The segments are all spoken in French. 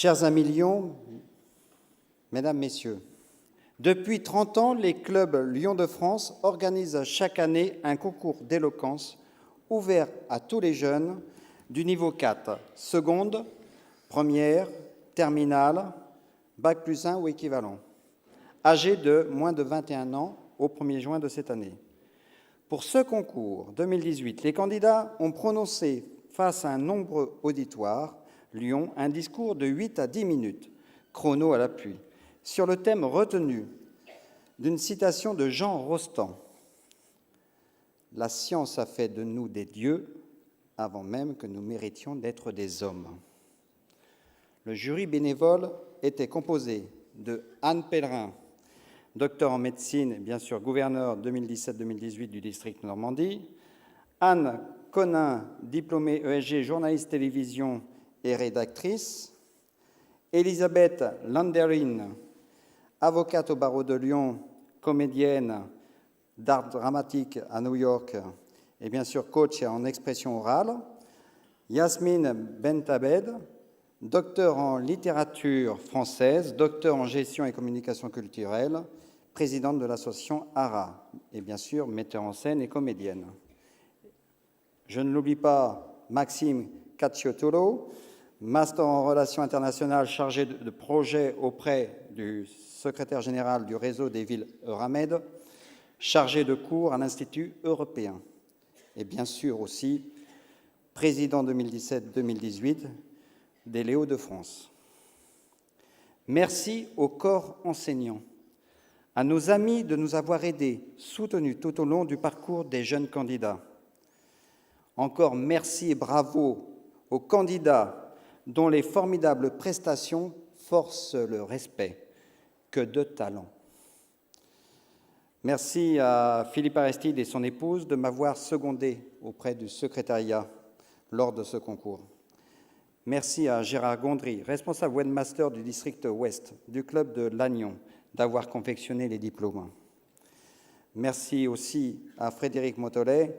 Chers amis Lyon, mesdames, messieurs, depuis 30 ans, les clubs Lyon de France organisent chaque année un concours d'éloquence ouvert à tous les jeunes du niveau 4, seconde, première, terminale, bac plus 1 ou équivalent, âgés de moins de 21 ans au 1er juin de cette année. Pour ce concours 2018, les candidats ont prononcé face à un nombreux auditoire Lyon un discours de 8 à 10 minutes, chrono à l'appui, sur le thème retenu d'une citation de Jean Rostand. « La science a fait de nous des dieux avant même que nous méritions d'être des hommes. » Le jury bénévole était composé de Anne Pellerin, docteur en médecine, bien sûr gouverneur 2017-2018 du district Normandie, Anne Conin, diplômée ESG, journaliste télévision et rédactrice, Elisabeth Landerin, avocate au barreau de Lyon, comédienne d'art dramatique à New York et bien sûr coach en expression orale, Yasmine Bentabed, docteur en littérature française, docteur en gestion et communication culturelle, présidente de l'association ARA et bien sûr metteur en scène et comédienne. Je ne l'oublie pas, Maxime Cacciotolo, master en relations internationales chargé de projet auprès du secrétaire général du réseau des villes Euramed, chargé de cours à l'Institut européen. Et bien sûr aussi, président 2017-2018 des Léos de France. Merci au corps enseignant, à nos amis de nous avoir aidés, soutenus tout au long du parcours des jeunes candidats. Encore merci et bravo aux candidats dont les formidables prestations forcent le respect. Que de talent. Merci à Philippe Aristide et son épouse de m'avoir secondé auprès du secrétariat lors de ce concours. Merci à Gérard Gondry, responsable webmaster du district Ouest du club de Lannion, d'avoir confectionné les diplômes. Merci aussi à Frédéric Motolet,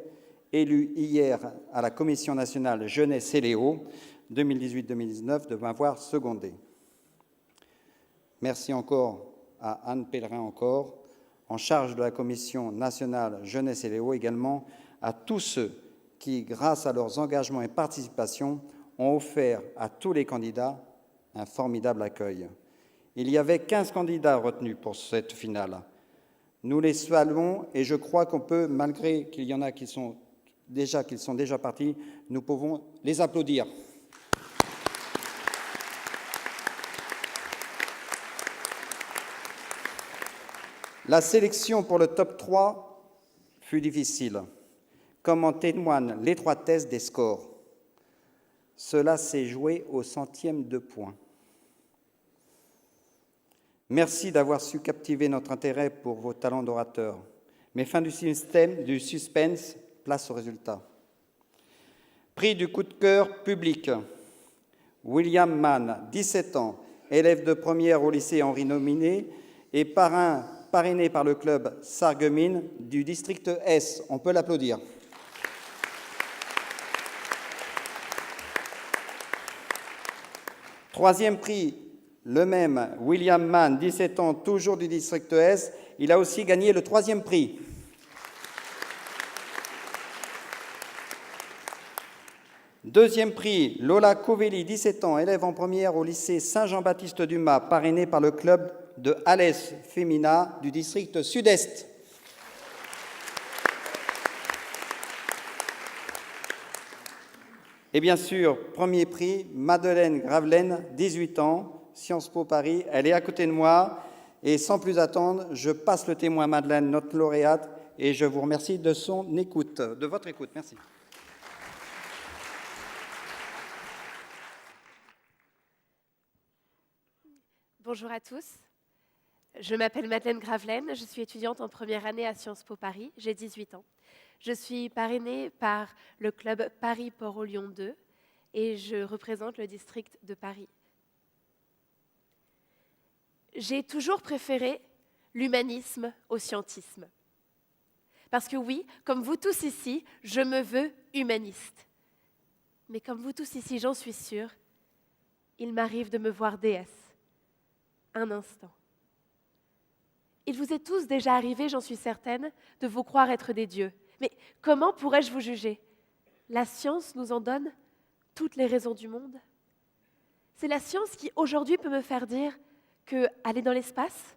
élu hier à la Commission nationale Jeunesse et Léo 2018-2019, de m'avoir secondé. Merci encore à Anne Pellerin, en charge de la Commission nationale Jeunesse et Léo, également à tous ceux qui, grâce à leurs engagements et participations, ont offert à tous les candidats un formidable accueil. Il y avait 15 candidats retenus pour cette finale. Nous les saluons et je crois qu'on peut, malgré qu'il y en a qui sont déjà partis, nous pouvons les applaudir. La sélection pour le top 3 fut difficile, comme en témoigne l'étroitesse des scores. Cela s'est joué au centième de point. Merci d'avoir su captiver notre intérêt pour vos talents d'orateur. Mais fin du suspense, place au résultat. Prix du coup de cœur public. William Mann, 17 ans, élève de première au lycée Henri Nominé et parrainé par le club Sarreguemines du district S. On peut l'applaudir. Troisième prix, le même, William Mann, 17 ans, toujours du district S. Il a aussi gagné le troisième prix. Deuxième prix, Lola Covelli, 17 ans, élève en première au lycée Saint-Jean-Baptiste-du-Mas, parrainé par le club de Alès Femina du district Sud-Est. Et bien sûr, premier prix, Madeleine Gravelaine, 18 ans, Sciences Po Paris. Elle est à côté de moi. Et sans plus attendre, je passe le témoin à Madeleine, notre lauréate, et je vous remercie de son écoute, de votre écoute. Merci. Bonjour à tous. Je m'appelle Madeleine Gravelaine, je suis étudiante en première année à Sciences Po Paris, j'ai 18 ans. Je suis parrainée par le club Paris-Port-au-Lyon 2 et je représente le district de Paris. J'ai toujours préféré l'humanisme au scientisme. Parce que oui, comme vous tous ici, je me veux humaniste. Mais comme vous tous ici, j'en suis sûre, il m'arrive de me voir déesse. Un instant. Il vous est tous déjà arrivé, j'en suis certaine, de vous croire être des dieux. Mais comment pourrais-je vous juger? La science nous en donne toutes les raisons du monde. C'est la science qui, aujourd'hui, peut me faire dire que aller dans l'espace,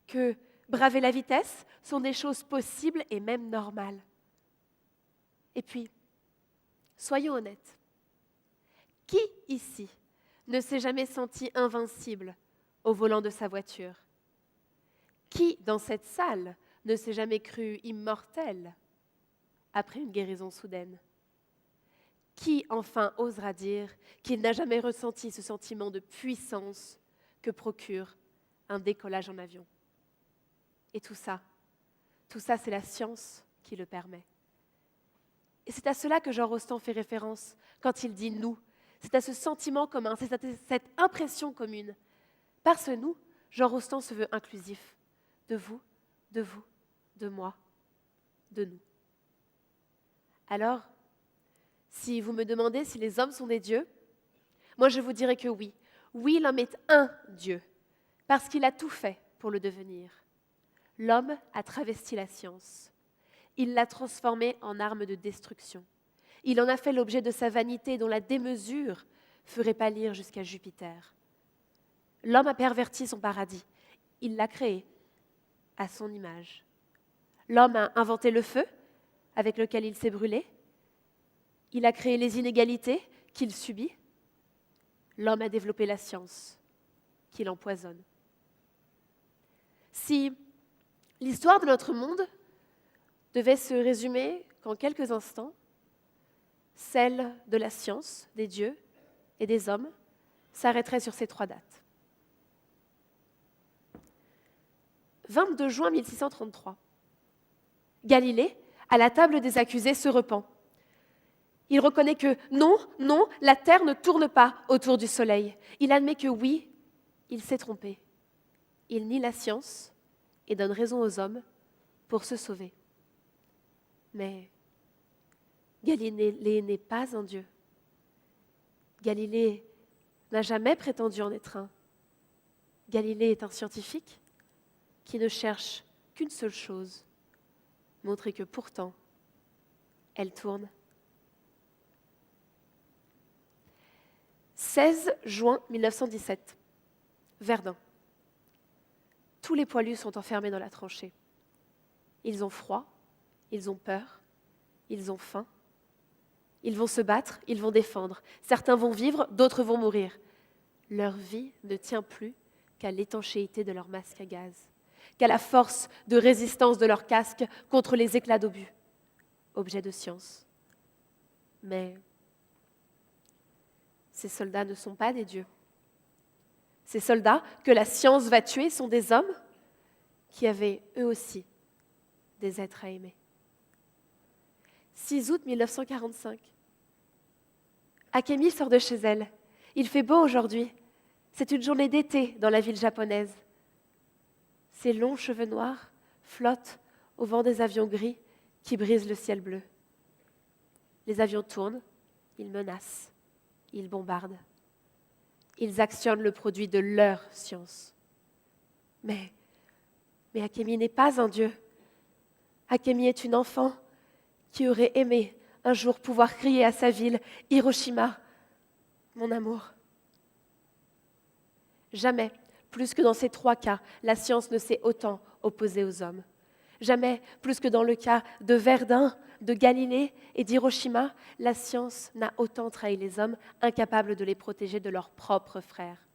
que braver la vitesse sont des choses possibles et même normales. Et puis, soyons honnêtes. Qui ici ne s'est jamais senti invincible au volant de sa voiture? Qui dans cette salle ne s'est jamais cru immortel après une guérison soudaine? Qui enfin osera dire qu'il n'a jamais ressenti ce sentiment de puissance que procure un décollage en avion? Et tout ça, c'est la science qui le permet. Et c'est à cela que Jean Rostand fait référence quand il dit « nous ». C'est à ce sentiment commun, c'est à cette impression commune. Par ce « nous », Jean Rostand se veut inclusif. De vous, de moi, de nous. Alors, si vous me demandez si les hommes sont des dieux, moi je vous dirais que oui. Oui, l'homme est un Dieu, parce qu'il a tout fait pour le devenir. L'homme a travesti la science. Il l'a transformée en arme de destruction. Il en a fait l'objet de sa vanité dont la démesure ferait pâlir jusqu'à Jupiter. L'homme a perverti son paradis. Il l'a créé à son image. L'homme a inventé le feu avec lequel il s'est brûlé. Il a créé les inégalités qu'il subit. L'homme a développé la science qu'il empoisonne. Si l'histoire de notre monde devait se résumer qu'en quelques instants, celle de la science, des dieux et des hommes s'arrêterait sur ces 3 dates. 22 juin 1633. Galilée, à la table des accusés, se repent. Il reconnaît que non, la Terre ne tourne pas autour du Soleil. Il admet que oui, il s'est trompé. Il nie la science et donne raison aux hommes pour se sauver. Mais Galilée n'est pas un dieu. Galilée n'a jamais prétendu en être un. Galilée est un scientifique qui ne cherche qu'une seule chose, montrer que pourtant, elle tourne. 16 juin 1917, Verdun. Tous les poilus sont enfermés dans la tranchée. Ils ont froid, ils ont peur, ils ont faim. Ils vont se battre, ils vont défendre. Certains vont vivre, d'autres vont mourir. Leur vie ne tient plus qu'à l'étanchéité de leur masque à gaz, qu'à la force de résistance de leur casque contre les éclats d'obus. Objet de science. Mais ces soldats ne sont pas des dieux. Ces soldats que la science va tuer sont des hommes qui avaient eux aussi des êtres à aimer. 6 août 1945. Akemi sort de chez elle. Il fait beau aujourd'hui. C'est une journée d'été dans la ville japonaise. Ses longs cheveux noirs flottent au vent des avions gris qui brisent le ciel bleu. Les avions tournent, ils menacent, ils bombardent. Ils actionnent le produit de leur science. Mais Akemi n'est pas un dieu. Akemi est une enfant qui aurait aimé un jour pouvoir crier à sa ville « Hiroshima, mon amour ». Jamais, plus que dans ces 3 cas, la science ne s'est autant opposée aux hommes. Jamais, plus que dans le cas de Verdun, de Galilée et d'Hiroshima, la science n'a autant trahi les hommes, incapables de les protéger de leurs propres frères.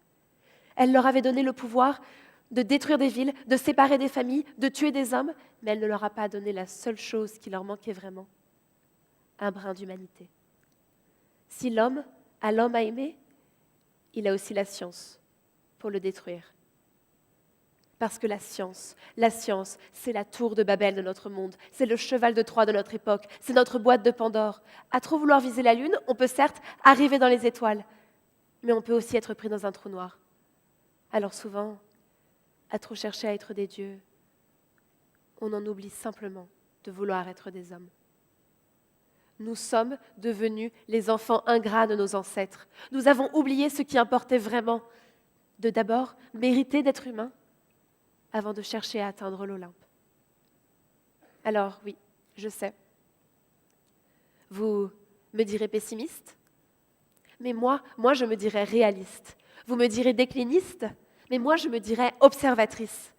Elle leur avait donné le pouvoir de détruire des villes, de séparer des familles, de tuer des hommes, mais elle ne leur a pas donné la seule chose qui leur manquait vraiment, un brin d'humanité. Si l'homme a l'homme à aimer, il a aussi la science pour le détruire. Parce que la science, c'est la tour de Babel de notre monde, c'est le cheval de Troie de notre époque, c'est notre boîte de Pandore. À trop vouloir viser la lune, on peut certes arriver dans les étoiles, mais on peut aussi être pris dans un trou noir. Alors souvent, à trop chercher à être des dieux, on en oublie simplement de vouloir être des hommes. nous sommes devenus les enfants ingrats de nos ancêtres. Nous avons oublié ce qui importait vraiment, de d'abord mériter d'être humain avant de chercher à atteindre l'Olympe. Alors oui, je sais. Vous me direz pessimiste, mais moi je me dirais réaliste. Vous me direz décliniste, mais moi je me dirais observatrice.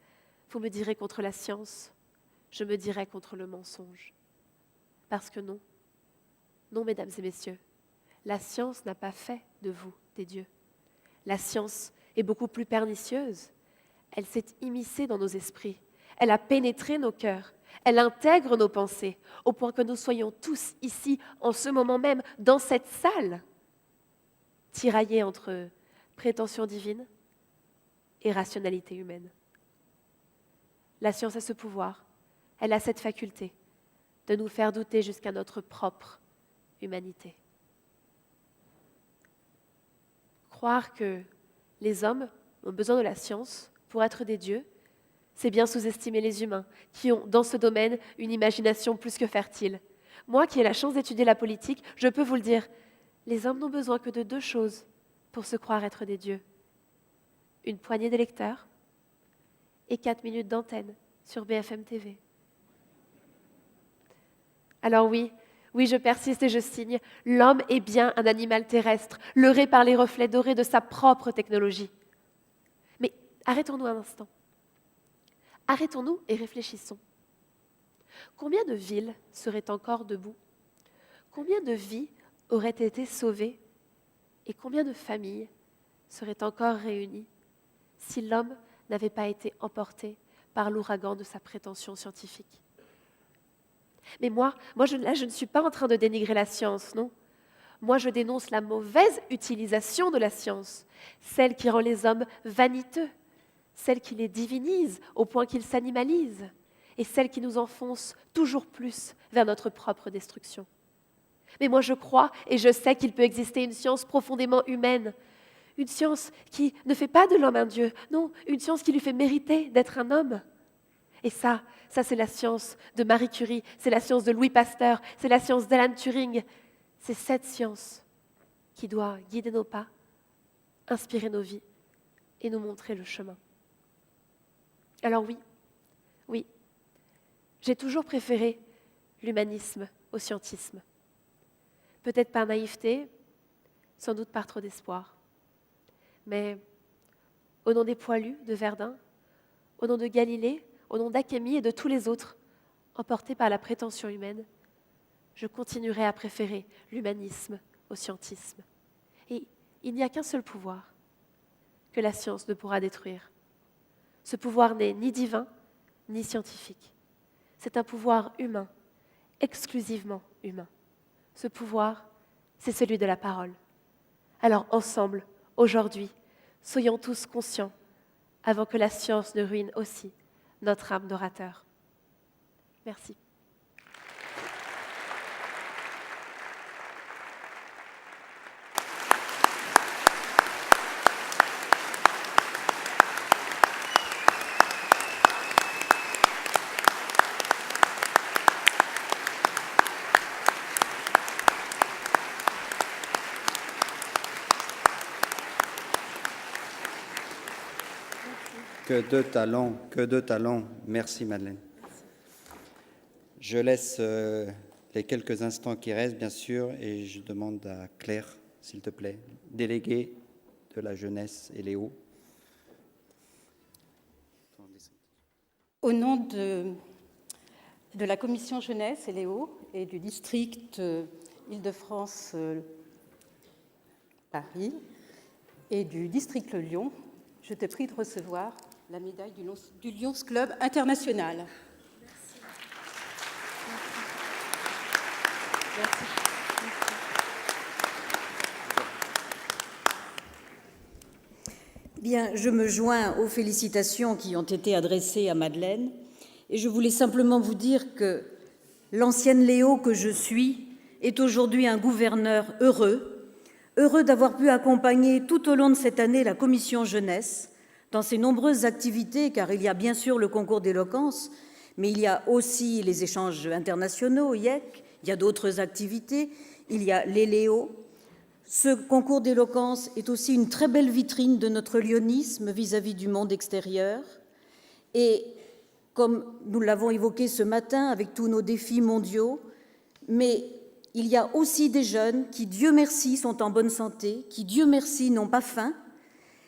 Vous me direz contre la science, je me dirais contre le mensonge. Parce que non, mesdames et messieurs, la science n'a pas fait de vous des dieux. La science est beaucoup plus pernicieuse. Elle s'est immiscée dans nos esprits. Elle a pénétré nos cœurs. Elle intègre nos pensées, au point que nous soyons tous ici, en ce moment même, dans cette salle, tiraillés entre prétention divine et rationalité humaine. La science a ce pouvoir, elle a cette faculté de nous faire douter jusqu'à notre propre humanité. Croire que les hommes ont besoin de la science pour être des dieux, c'est bien sous-estimer les humains, qui ont, dans ce domaine, une imagination plus que fertile. Moi, qui ai la chance d'étudier la politique, je peux vous le dire, les hommes n'ont besoin que de 2 choses pour se croire être des dieux. Une poignée d'électeurs et 4 minutes d'antenne sur BFM TV. Alors oui, je persiste et je signe, l'homme est bien un animal terrestre, leurré par les reflets dorés de sa propre technologie. Mais arrêtons-nous un instant. Arrêtons-nous et réfléchissons. Combien de villes seraient encore debout? Combien de vies auraient été sauvées? Et combien de familles seraient encore réunies si l'homme n'avait pas été emporté par l'ouragan de sa prétention scientifique? Mais moi, je ne suis pas en train de dénigrer la science, non. Moi, je dénonce la mauvaise utilisation de la science, celle qui rend les hommes vaniteux, celle qui les divinise au point qu'ils s'animalisent, et celle qui nous enfonce toujours plus vers notre propre destruction. Mais moi, je crois et je sais qu'il peut exister une science profondément humaine, une science qui ne fait pas de l'homme un dieu, non, une science qui lui fait mériter d'être un homme. Et ça c'est la science de Marie Curie, c'est la science de Louis Pasteur, c'est la science d'Alan Turing. C'est cette science qui doit guider nos pas, inspirer nos vies et nous montrer le chemin. Alors oui, j'ai toujours préféré l'humanisme au scientisme. Peut-être par naïveté, sans doute par trop d'espoir. Mais au nom des poilus de Verdun, au nom de Galilée, au nom d'Achémie et de tous les autres, emportés par la prétention humaine, je continuerai à préférer l'humanisme au scientisme. Et il n'y a qu'un seul pouvoir que la science ne pourra détruire. Ce pouvoir n'est ni divin, ni scientifique. C'est un pouvoir humain, exclusivement humain. Ce pouvoir, c'est celui de la parole. Alors ensemble, aujourd'hui, soyons tous conscients, avant que la science ne ruine aussi notre âme d'orateur. Merci. Que de talent. Merci Madeleine. Je laisse les quelques instants qui restent, bien sûr, et je demande à Claire, s'il te plaît, déléguée de la jeunesse et Léo. Au nom de la commission jeunesse et Léo et du district Île-de-France Paris et du district Le Lion, je te prie de recevoir la médaille du Lions Club International. Merci. Merci. Bien, je me joins aux félicitations qui ont été adressées à Madeleine et je voulais simplement vous dire que l'ancienne Léo que je suis est aujourd'hui un gouverneur heureux d'avoir pu accompagner tout au long de cette année la commission jeunesse dans ses nombreuses activités, car il y a bien sûr le concours d'éloquence, mais il y a aussi les échanges internationaux, IEC, Il y a d'autres activités, il y a les Léo. Ce concours d'éloquence est aussi une très belle vitrine de notre lyonisme vis-à-vis du monde extérieur. Et comme nous l'avons évoqué ce matin avec tous nos défis mondiaux, mais il y a aussi des jeunes qui, Dieu merci, sont en bonne santé, qui, Dieu merci, n'ont pas faim,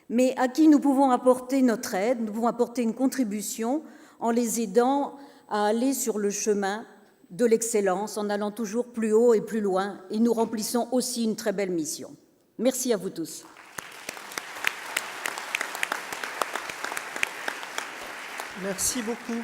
mais à qui nous pouvons apporter notre aide, nous pouvons apporter une contribution en les aidant à aller sur le chemin de l'excellence, en allant toujours plus haut et plus loin, et nous remplissons aussi une très belle mission. Merci à vous tous. Merci beaucoup.